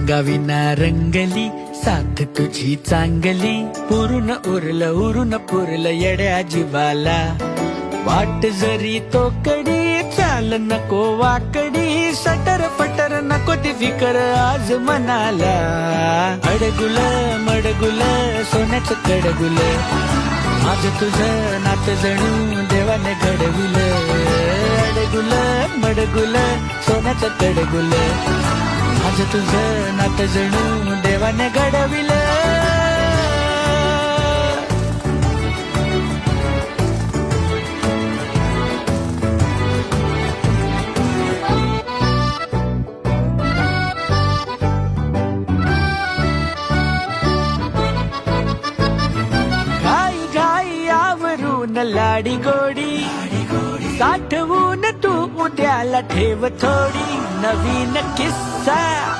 रंगाविना रंगली साथ तुझी चांगली पुरून उरलं येड्या जीवाला वाट जरी तो कडी चाल नको वाकडी सटर फटर नको ती फिकर आज मनाला अडगुल मडगुल सोन्याचं कडगुल माझं तुझं नातं जणू देवाने घडविलं अडगुल मडगुल सोन्याचं कडगुल माझं तुझं नातं जणू देवाने घडविलं लाडी गोडी साठवून तू उद्याला ठेव थोडी नवीन किस्सा